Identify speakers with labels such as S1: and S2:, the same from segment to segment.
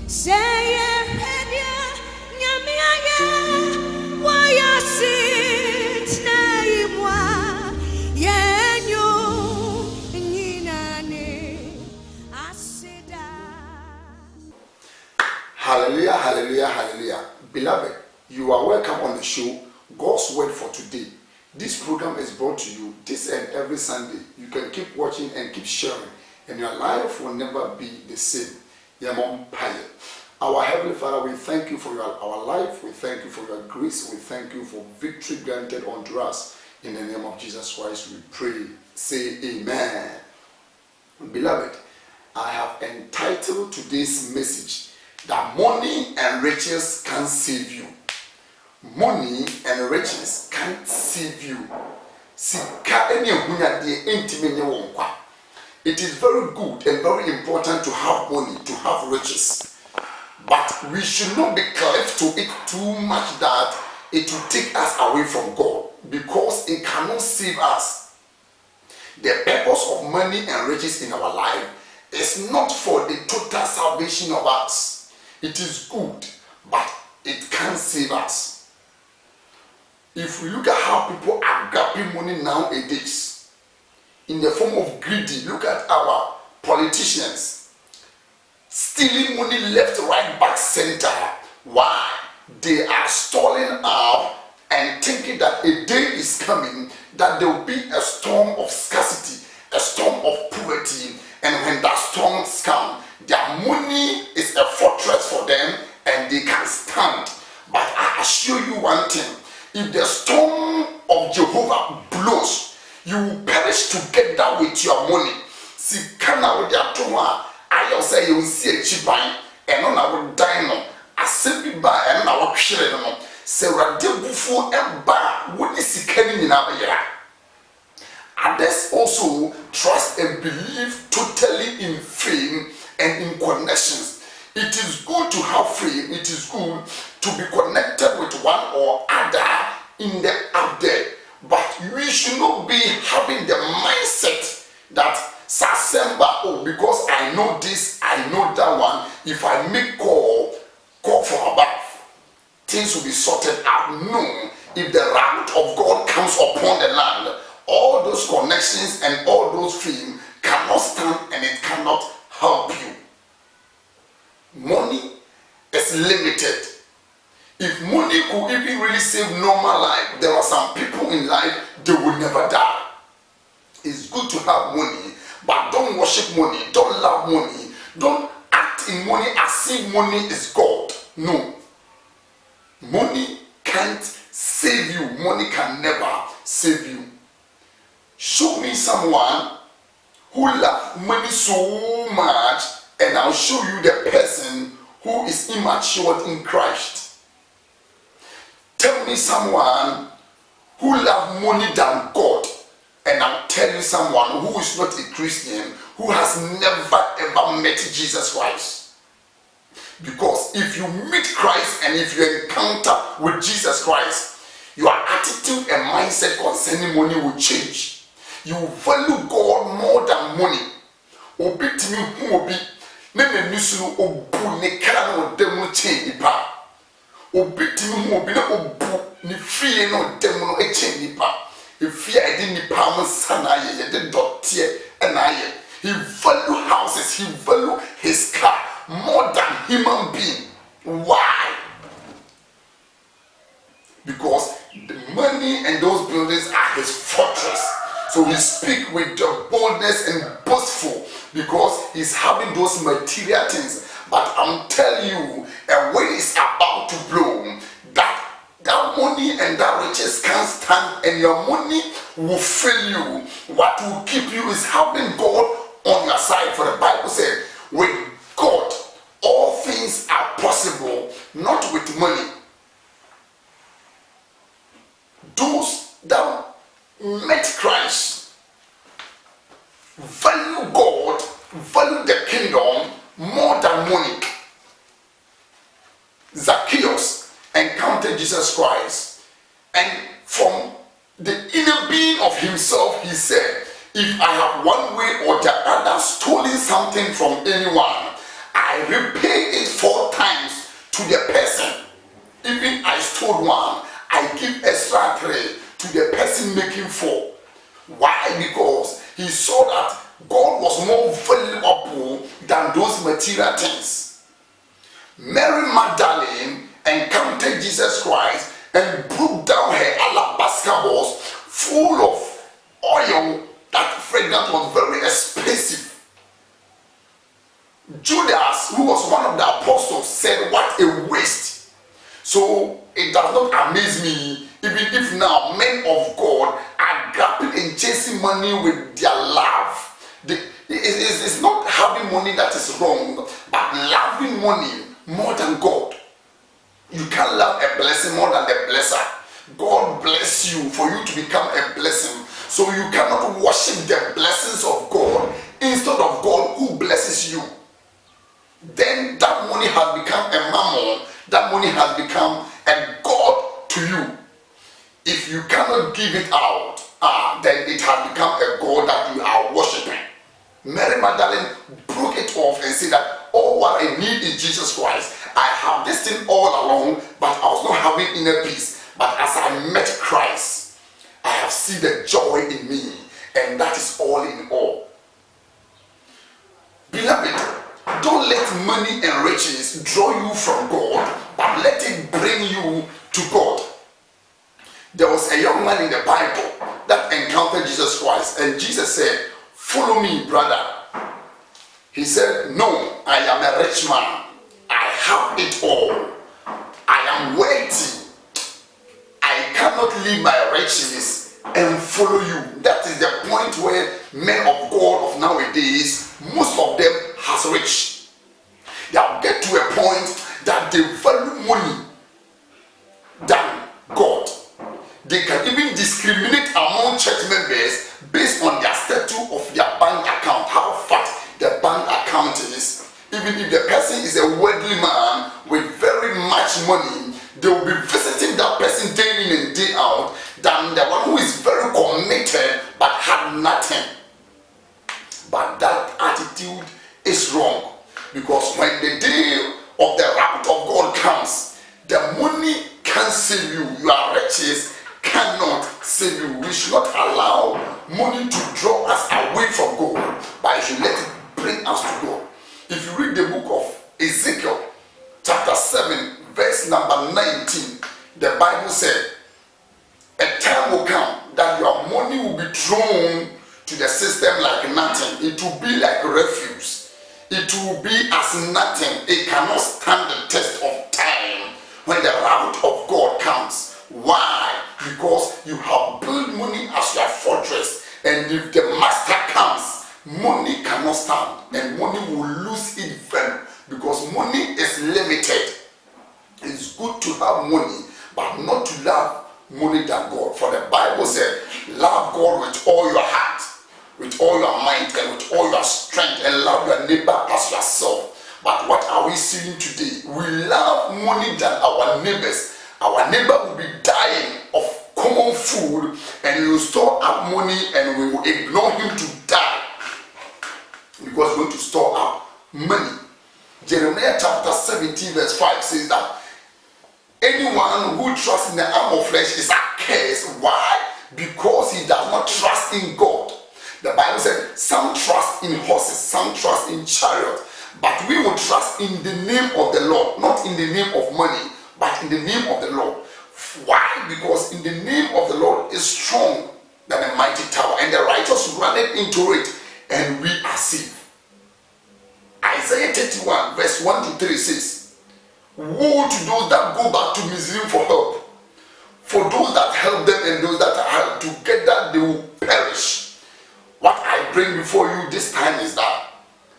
S1: Say why I sit
S2: Hallelujah, hallelujah, hallelujah. Beloved, you are welcome on the show, God's Word for Today. This program is brought to you this and every Sunday. You can keep watching and keep sharing, and your life will never be the same. Yamon Paye. Our Heavenly Father, we thank you for our life. We thank you for your grace. We thank you for victory granted unto us. In the name of Jesus Christ, we pray. Say amen. Beloved, I have entitled today's message that money and riches can't save you. Money and riches can't save you. It is very good and very important to have money, to have riches. But we should not be cleft to it too much that it will take us away from God, because it cannot save us. The purpose of money and riches in our life is not for the total salvation of us. It is good, but it can't save us. If we look at how people are grabbing money nowadays, in the form of greedy, look at our politicians stealing money left, right, back, center. Why? They are stalling up and thinking that a day is coming that there will be a storm of scarcity, a storm of poverty, and when that storm comes, their money is a fortress for them and they can stand. But I assure you one thing, if the storm of Jehovah blows, you will perish together with your money. See, kana with your toma, I also say you see a cheap buy, and on our dino, a simple buy, and our share no. Sarah Debufu and bar, what is he coming in our year? Others also trust and believe totally in fame and in connections. It is good to have fame. It is good to be connected with one or other in the out there. But we should not be having the mindset that Sasemba, oh, because I know this, I know that one. If I make call for above, things will be sorted out. No, if the wrath of God comes upon the land, all those connections and all those fame cannot stand and it cannot help you. Money is limited. If money could even really save normal life, there are some people in life, they will never die. It's good to have money, but don't worship money, don't love money, don't act in money as if money is God. No. Money can't save you. Money can never save you. Show me someone who loves money so much, and I'll show you the person who is immature in Christ. Tell me someone who loves money than God, and I'll tell you someone who is not a Christian, who has never ever met Jesus Christ. Because if you meet Christ and if you encounter with Jesus Christ, your attitude and mindset concerning money will change. You value God more than money. Obi timi hu obi na menusu no obu ne kra no dem chain nipa. Obi timi hu obi na obu ne fie no dem no chain nipa. Efie edi nipa mo sana ye de dotie na ye. He value houses, he value his car more than human being. Why? Because the money and those buildings are his fortress. So he speaks with the boldness and boastful because he's having those material things. But I'm telling you, a wind is about to blow. That money and that riches can't stand, and your money will fail you. What will keep you is having God on your side. For the Bible said, with God, all things are possible, not with money. Those that met Christ value God, value the kingdom more than money. Zacchaeus encountered Jesus Christ, and from the inner being of himself, he said, if I have one way or the other stolen something from anyone, I repay it 4 to the person. Even I stole one, I give extra 3 to the person making 4. Why? Because he saw that God was more valuable than those material things. Mary Magdalene encountered Jesus Christ and broke down her alabaster box full of oil. That fragrance was very expensive. Judas, who was one of the apostles, said, "What a waste." So it does not amaze me, even if now men of God are grappling and chasing money with their love. It's not having money that is wrong, but loving money more than God. You can't love a blessing more than the blesser. God bless you for you to become a blessing. So you cannot worship the blessings of God instead of God who blesses you. Then that money has become a mammon. That money has become a God to you. If you cannot give it out, then it has become a God that you are worshiping. Mary Magdalene broke it off and said that all what I need is Jesus Christ. I have this thing all along, but I was not having inner peace. But as I met Christ, I have seen the joy in me, and that is all in all. Beloved, don't let money and riches draw you from God, but let it bring you to God. There was a young man in the Bible that encountered Jesus Christ, and Jesus said, "Follow me, brother." He said, "No, I am a rich man. I have it all. I am wealthy. I cannot leave my riches and follow you." That is the point where men of God of nowadays, most of them has rich. They have get to a point that they value money than God. They can even discriminate among church members based on their status of their bank account, how fat the bank account is. Even if the person is a wealthy man with very much money, they will be visiting that person day in and day out than the one who is very committed but had nothing. But that attitude is wrong, because when the day of the wrath of God comes, the money can't save you. Your riches cannot save you. We should not allow money to draw us away from God, but we should let it bring us to God. If you read the book of Ezekiel, chapter 7, verse number 19, the Bible said, "A time will come that your money will be thrown to the system like nothing. It will be like refuse. It will be as nothing. It cannot stand the test of time when the wrath of God comes." Why? Because you have built money as your fortress, and if the master comes, money cannot stand, and money will lose its value, because money is limited. It's good to have money, but not to love money than God. For the Bible said, "Love God with all your heart, with all your mind, and with all your strength, and love your neighbor as yourself." But what are we seeing today? We love money than our neighbors. Our neighbor will be dying of common food, and we will store up money and we will ignore him to die, because we want to store up money. Jeremiah chapter 17 verse 5 says that anyone who trusts in the arm of flesh is accursed. Why? Because he does not trust in God. The Bible said some trust in horses, some trust in chariots, but we will trust in the name of the Lord, not in the name of money, but in the name of the Lord. Why? Because in the name of the Lord is strong than a mighty tower, and the righteous run into it, and we are safe. Isaiah 31 verse 1 to 3 says, "Woe to those that go back to Mizraim for help. For those that help them and those that are helped together, they will perish." What I bring before you this time is that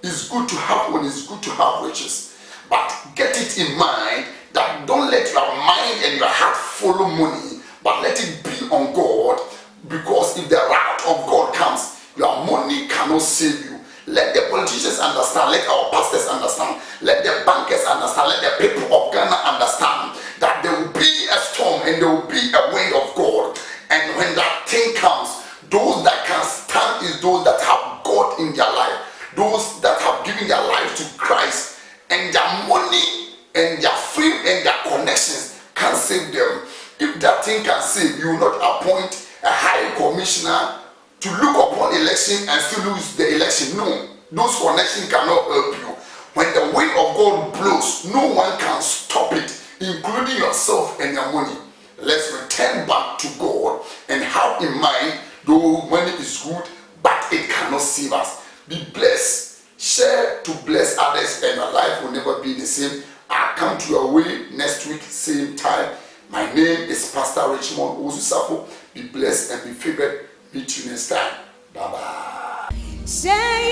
S2: it's good to have money, it's good to have riches, but get it in mind that don't let your mind and your heart follow money, but let it be on God, because if the wrath of God comes, your money cannot save you. Let the politicians understand, let our pastors understand, let the bankers understand, let the people of Ghana understand that there will be a storm and there will be a wind of God. And when that thing comes, those that can stand is those that have God in their life, those that have given their life to Christ, and their money and their free save. You will not appoint a high commissioner to look upon election and still lose the election. No, those connections cannot help you. When the wind of God blows, no one can stop it, including yourself and your money. Let's return back to God and have in mind, though money is good, but it cannot save us. Be blessed. Share to bless others, and your life will never be the same. I'll come to your way next week, same time. My name is Pastor Richmond Ozusafo. Be blessed and be favored. Meet you next time. Bye bye.
S1: Say